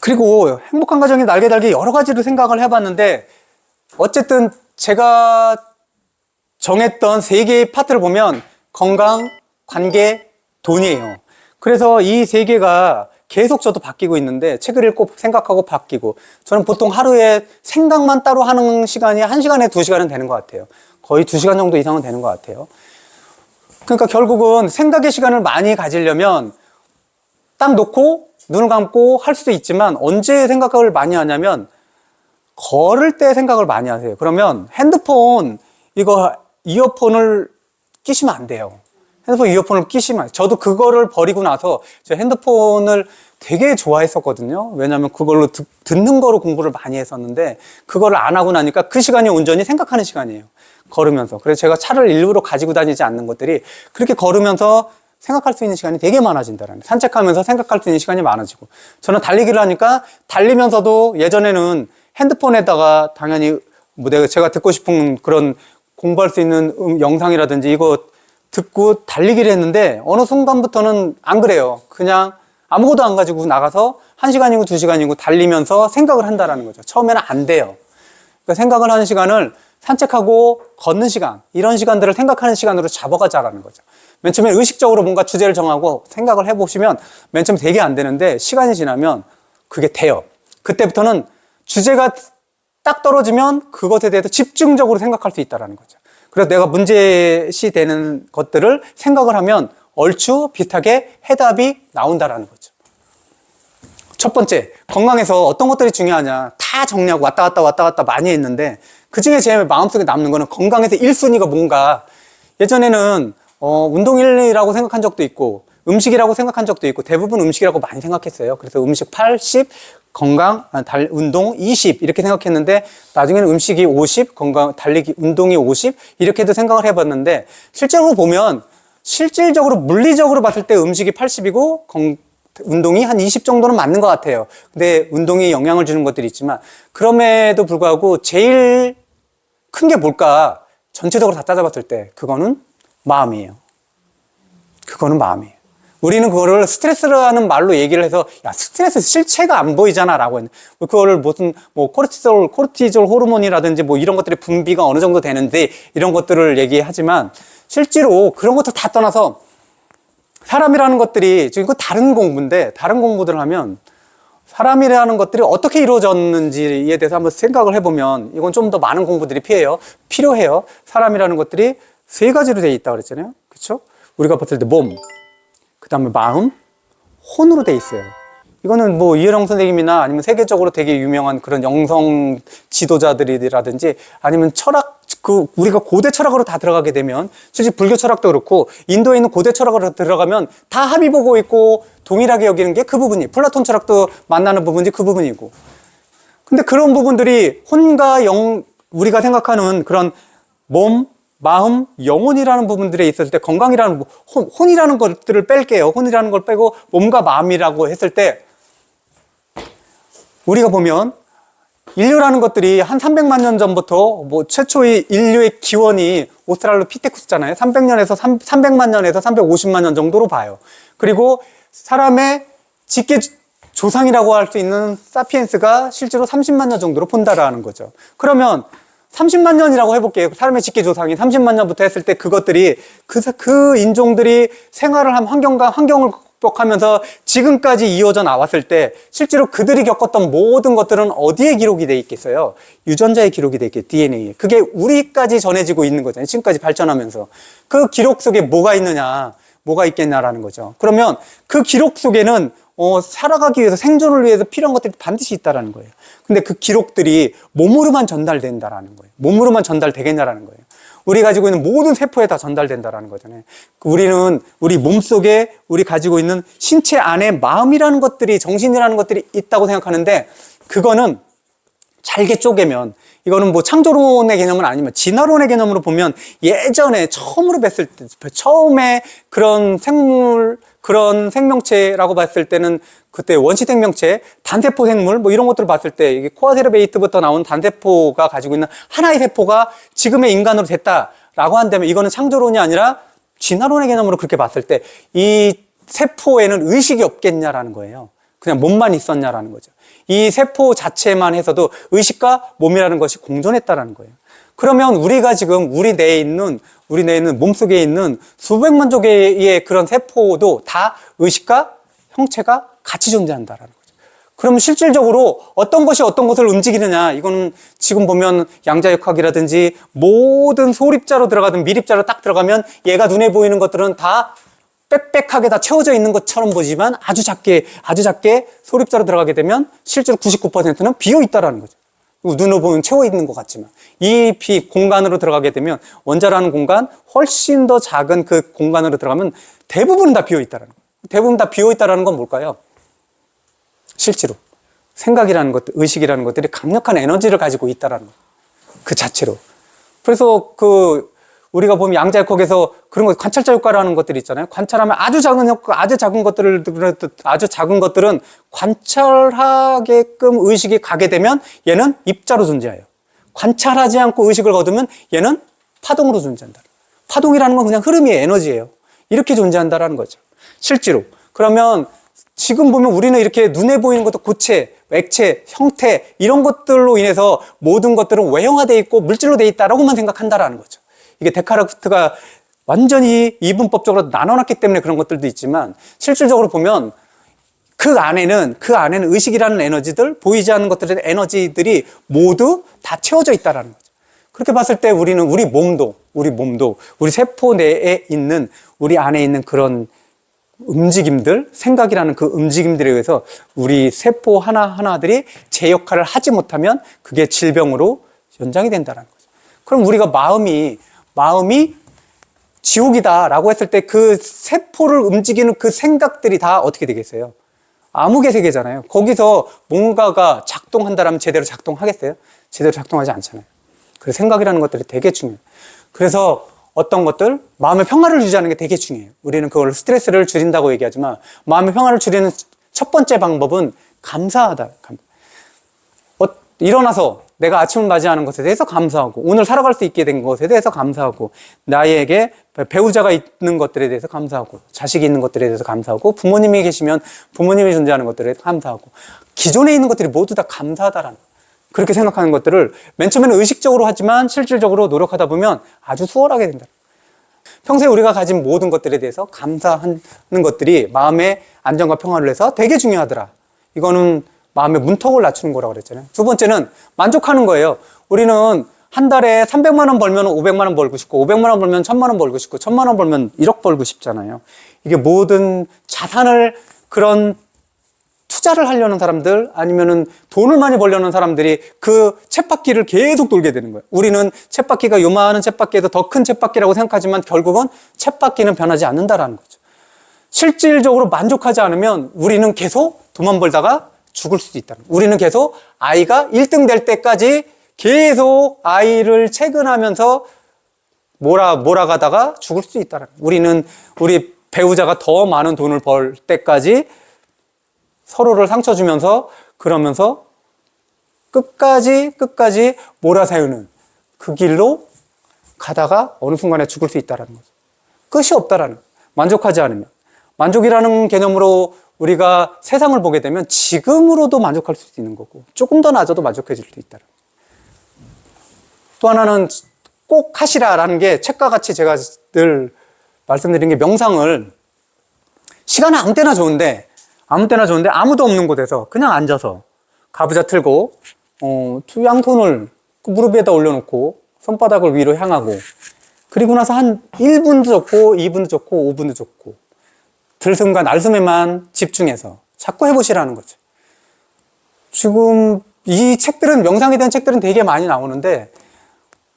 그리고 행복한 가정이 날개 달기 여러 가지로 생각을 해봤는데, 어쨌든 제가 정했던 세 개의 파트를 보면 건강, 관계, 돈이에요. 그래서 이 세 개가 계속 저도 바뀌고 있는데, 책을 읽고 생각하고 바뀌고, 저는 보통 하루에 생각만 따로 하는 시간이 1시간에 2시간은 되는 것 같아요. 거의 2시간 정도 이상은 되는 것 같아요. 그러니까 결국은 생각의 시간을 많이 가지려면 딱 놓고 눈을 감고 할 수도 있지만, 언제 생각을 많이 하냐면 걸을 때 생각을 많이 하세요. 그러면 핸드폰, 이거 이어폰을 끼시면 안 돼요. 핸드폰 이어폰을 끼시면, 저도 그거를 버리고 나서 저 핸드폰을 되게 좋아했었거든요. 왜냐하면 그걸로 듣는 거로 공부를 많이 했었는데, 그거를 안 하고 나니까 그 시간이 온전히 생각하는 시간이에요. 걸으면서. 그래서 제가 차를 일부러 가지고 다니지 않는 것들이 그렇게 걸으면서 생각할 수 있는 시간이 되게 많아진다라는, 산책하면서 생각할 수 있는 시간이 많아지고, 저는 달리기를 하니까 달리면서도 예전에는 핸드폰에다가 당연히 뭐 제가 듣고 싶은 그런 공부할 수 있는 영상이라든지 이거 듣고 달리기를 했는데, 어느 순간부터는 안 그래요. 그냥 아무것도 안 가지고 나가서 1시간이고 2시간이고 달리면서 생각을 한다라는 거죠. 처음에는 안 돼요. 그러니까 생각을 하는 시간을 산책하고 걷는 시간, 이런 시간들을 생각하는 시간으로 잡아가자라는 거죠. 맨 처음에 의식적으로 뭔가 주제를 정하고 생각을 해보시면 맨 처음에 되게 안 되는데, 시간이 지나면 그게 돼요. 그때부터는 주제가 딱 떨어지면 그것에 대해서 집중적으로 생각할 수 있다는 거죠. 그래서 내가 문제시 되는 것들을 생각을 하면 얼추 비슷하게 해답이 나온다는 거죠. 첫 번째, 건강에서 어떤 것들이 중요하냐 다 정리하고 왔다 갔다 많이 했는데, 그 중에 제 마음속에 남는 거는 건강에서 1순위가 뭔가, 예전에는 운동 1위라고 생각한 적도 있고 음식이라고 생각한 적도 있고, 대부분 음식이라고 많이 생각했어요. 그래서 음식 80, 건강, 운동 20 이렇게 생각했는데, 나중에는 음식이 50, 건강, 달리기, 운동이 50 이렇게도 생각을 해봤는데, 실제로 보면 실질적으로 물리적으로 봤을 때 음식이 80이고 운동이 한 20 정도는 맞는 것 같아요. 근데 운동이 영향을 주는 것들이 있지만, 그럼에도 불구하고 제일 큰 게 뭘까? 전체적으로 다 따져봤을 때 그거는 마음이에요. 그거는 마음이에요. 우리는 그거를 스트레스라는 말로 얘기를 해서, 야, 스트레스 실체가 안 보이잖아 라고 했는데, 그거를 무슨 뭐 코르티졸 호르몬이라든지 뭐 이런 것들의 분비가 어느 정도 되는데 이런 것들을 얘기하지만, 실제로 그런 것들 다 떠나서 사람이라는 것들이, 지금 이거 다른 공부인데, 다른 공부들을 하면 사람이라는 것들이 어떻게 이루어졌는지에 대해서 한번 생각을 해보면, 이건 좀 더 많은 공부들이 필요해요. 사람이라는 것들이 세 가지로 되어 있다고 그랬잖아요. 그렇죠? 우리가 봤을 때 몸, 그 다음에 마음, 혼으로 돼 있어요. 이거는 뭐 이혜령 선생님이나 아니면 세계적으로 되게 유명한 그런 영성 지도자들이라든지, 아니면 철학, 우리가 고대 철학으로 다 들어가게 되면, 실제 불교 철학도 그렇고 인도에 있는 고대 철학으로 들어가면 다 합의 보고 있고 동일하게 여기는 게 그 부분이, 플라톤 철학도 만나는 부분이 그 부분이고. 근데 그런 부분들이 혼과 우리가 생각하는 그런 몸, 마음, 영혼이라는 부분들에 있었을 때, 건강이라는, 혼이라는 것들을 뺄게요. 혼이라는 걸 빼고 몸과 마음이라고 했을 때, 우리가 보면 인류라는 것들이 한 300만 년 전부터, 뭐 최초의 인류의 기원이 오스트랄로피테쿠스잖아요. 300만 년에서 350만 년 정도로 봐요. 그리고 사람의 직계 조상이라고 할 수 있는 사피엔스가 실제로 30만 년 정도로 본다라는 거죠. 그러면 30만 년이라고 해볼게요. 사람의 직계 조상이 30만 년부터 했을 때, 그것들이 그 인종들이 생활을 한 환경을 극복하면서 지금까지 이어져 나왔을 때, 실제로 그들이 겪었던 모든 것들은 어디에 기록이 돼 있겠어요? 유전자에 기록이 돼 있겠죠. DNA에. 그게 우리까지 전해지고 있는 거잖아요. 지금까지 발전하면서. 그 기록 속에 뭐가 있느냐, 뭐가 있겠냐라는 거죠. 그러면 그 기록 속에는 살아가기 위해서, 생존을 위해서 필요한 것들이 반드시 있다라는 거예요. 근데 그 기록들이 몸으로만 전달된다라는 거예요. 몸으로만 전달되겠냐라는 거예요. 우리 가지고 있는 모든 세포에 다 전달된다라는 거잖아요. 우리는 우리 몸속에 우리 가지고 있는 신체 안에 마음이라는 것들이, 정신이라는 것들이 있다고 생각하는데, 그거는 잘게 쪼개면, 이거는 뭐 창조론의 개념은 아니면 진화론의 개념으로 보면, 예전에 처음으로 뵀을 때, 처음에 그런 생명체라고 봤을 때는, 그때 원시 생명체, 단세포 생물 뭐 이런 것들을 봤을 때, 이게 코아세르베이트부터 나온 단세포가 가지고 있는 하나의 세포가 지금의 인간으로 됐다라고 한다면, 이거는 창조론이 아니라 진화론의 개념으로 그렇게 봤을 때 이 세포에는 의식이 없겠냐라는 거예요. 그냥 몸만 있었냐라는 거죠. 이 세포 자체만 해서도 의식과 몸이라는 것이 공존했다라는 거예요. 그러면 우리가 지금 우리 내에 있는 몸속에 있는 수백만 개의 그런 세포도 다 의식과 형체가 같이 존재한다라는 거죠. 그러면 실질적으로 어떤 것이 어떤 것을 움직이느냐, 이거는 지금 보면 양자역학이라든지 모든 소립자로 들어가든 미립자로 딱 들어가면 얘가 눈에 보이는 것들은 다 빽빽하게 다 채워져 있는 것처럼 보지만 아주 작게 소립자로 들어가게 되면 실제로 99%는 비어 있다라는 거죠. 눈으로 보면 채워 있는 것 같지만 이 공간으로 들어가게 되면 원자라는 공간 훨씬 더 작은 그 공간으로 들어가면 대부분은 다 비어 있다라는 거예요. 대부분 다 비어 있다라는 건 뭘까요? 실제로 생각이라는 것, 의식이라는 것들이 강력한 에너지를 가지고 있다라는 거예요. 그 자체로. 그래서 우리가 보면 양자역학에서 그런 거 관찰자 효과라는 것들이 있잖아요. 관찰하면 아주 작은 효과, 아주 작은 것들은 관찰하게끔 의식이 가게 되면 얘는 입자로 존재해요. 관찰하지 않고 의식을 거두면 얘는 파동으로 존재한다. 파동이라는 건 그냥 흐름이 에너지예요. 이렇게 존재한다라는 거죠. 실제로. 그러면 지금 보면 우리는 이렇게 눈에 보이는 것도 고체, 액체, 형태 이런 것들로 인해서 모든 것들은 외형화되어 있고 물질로 되어 있다라고만 생각한다라는 거죠. 이게 데카르트가 완전히 이분법적으로 나눠놨기 때문에 그런 것들도 있지만 실질적으로 보면 그 안에는 의식이라는 에너지들, 보이지 않는 것들의 에너지들이 모두 다 채워져 있다라는 거죠. 그렇게 봤을 때 우리는 우리 몸도 우리 세포 내에 있는 우리 안에 있는 그런 움직임들, 생각이라는 그 움직임들에 의해서 우리 세포 하나하나들이 제 역할을 하지 못하면 그게 질병으로 연장이 된다는 거죠. 그럼 우리가 마음이 지옥이다라고 했을 때 그 세포를 움직이는 그 생각들이 다 어떻게 되겠어요? 암흑의 세계잖아요. 거기서 뭔가가 작동한다라면 제대로 작동하겠어요? 제대로 작동하지 않잖아요. 그 생각이라는 것들이 되게 중요해요. 그래서 어떤 것들, 마음의 평화를 유지하는 게 되게 중요해요. 우리는 그걸 스트레스를 줄인다고 얘기하지만 마음의 평화를 줄이는 첫 번째 방법은 감사하다. 일어나서 내가 아침을 맞이하는 것에 대해서 감사하고 오늘 살아갈 수 있게 된 것에 대해서 감사하고 나에게 배우자가 있는 것들에 대해서 감사하고 자식이 있는 것들에 대해서 감사하고 부모님이 계시면 부모님이 존재하는 것들에 대해서 감사하고 기존에 있는 것들이 모두 다 감사하다라는 그렇게 생각하는 것들을 맨 처음에는 의식적으로 하지만 실질적으로 노력하다 보면 아주 수월하게 된다. 평소에 우리가 가진 모든 것들에 대해서 감사하는 것들이 마음의 안정과 평화를 위해서 되게 중요하더라. 이거는 마음의 문턱을 낮추는 거라고 그랬잖아요. 두 번째는 만족하는 거예요. 우리는 한 달에 300만 원 벌면 500만 원 벌고 싶고 500만 원 벌면 1000만 원 벌고 싶고 1000만 원 벌면 1억 벌고 싶잖아요. 이게 모든 자산을 그런 투자를 하려는 사람들 아니면은 돈을 많이 벌려는 사람들이 그 쳇바퀴를 계속 돌게 되는 거예요. 우리는 쳇바퀴가 요만한 쳇바퀴에서 더 큰 쳇바퀴라고 생각하지만 결국은 쳇바퀴는 변하지 않는다라는 거죠. 실질적으로 만족하지 않으면 우리는 계속 돈만 벌다가 죽을 수도 있다는 거예요. 우리는 계속 아이가 1등 될 때까지 계속 아이를 채근하면서 몰아가다가 죽을 수 있다는 거예요. 우리는 우리 배우자가 더 많은 돈을 벌 때까지 서로를 상처 주면서 그러면서 끝까지 몰아세우는 그 길로 가다가 어느 순간에 죽을 수 있다는 거죠. 끝이 없다라는 거예요. 만족하지 않으면. 만족이라는 개념으로 우리가 세상을 보게 되면 지금으로도 만족할 수 있는 거고 조금 더 낮아도 만족해질 수 있다는 거예요. 또 하나는 꼭 하시라라는 게 책과 같이 제가 늘 말씀드린 게 명상을 시간은 아무 때나 좋은데 아무도 없는 곳에서 그냥 앉아서 가부좌 틀고 두 양손을 그 무릎 위에다 올려놓고 손바닥을 위로 향하고 그리고 나서 한 1분도 좋고 2분도 좋고 5분도 좋고 들숨과 날숨에만 집중해서 자꾸 해보시라는 거죠. 지금 이 책들은 명상에 대한 책들은 되게 많이 나오는데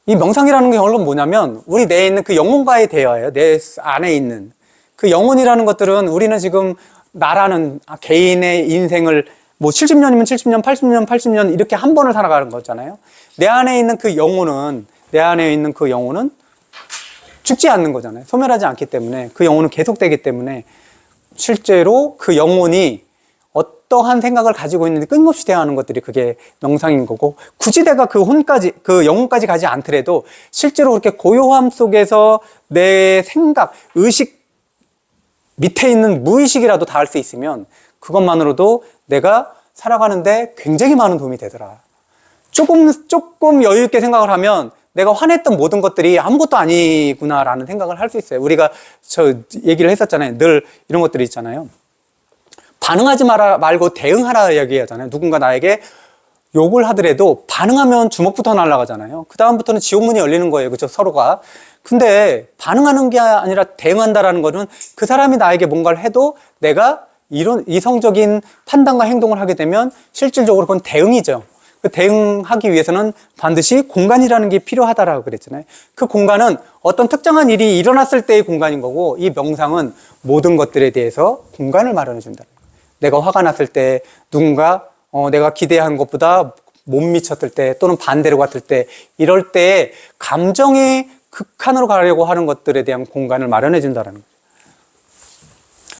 이 명상이라는 게 결론 뭐냐면 우리 내에 있는 그 영혼과의 대화예요. 내 안에 있는 그 영혼이라는 것들은 우리는 지금 나라는 개인의 인생을 뭐 70년이면 70년, 80년, 80년 이렇게 한 번을 살아가는 거잖아요. 내 안에 있는 그 영혼은 죽지 않는 거잖아요. 소멸하지 않기 때문에 그 영혼은 계속되기 때문에 실제로 그 영혼이 어떠한 생각을 가지고 있는지 끊임없이 대화하는 것들이 그게 명상인 거고 굳이 내가 그 영혼까지 가지 않더라도 실제로 그렇게 고요함 속에서 내 생각, 의식 밑에 있는 무의식이라도 닿을 수 있으면 그것만으로도 내가 살아가는데 굉장히 많은 도움이 되더라. 조금 여유 있게 생각을 하면 내가 화냈던 모든 것들이 아무것도 아니구나라는 생각을 할 수 있어요. 우리가 저 얘기를 했었잖아요. 늘 이런 것들이 있잖아요. 반응하지 말고 대응하라 얘기하잖아요. 누군가 나에게 욕을 하더라도 반응하면 주먹부터 날아가잖아요. 그 다음부터는 지옥문이 열리는 거예요. 그죠? 서로가. 근데 반응하는 게 아니라 대응한다라는 거는 그 사람이 나에게 뭔가를 해도 내가 이런 이성적인 판단과 행동을 하게 되면 실질적으로 그건 대응이죠. 그 대응하기 위해서는 반드시 공간이라는 게 필요하다라고 그랬잖아요. 그 공간은 어떤 특정한 일이 일어났을 때의 공간인 거고, 이 명상은 모든 것들에 대해서 공간을 마련해 준다. 내가 화가 났을 때, 누군가 내가 기대한 것보다 못 미쳤을 때, 또는 반대로 갔을 때, 이럴 때 감정의 극한으로 가려고 하는 것들에 대한 공간을 마련해 준다는 거예요.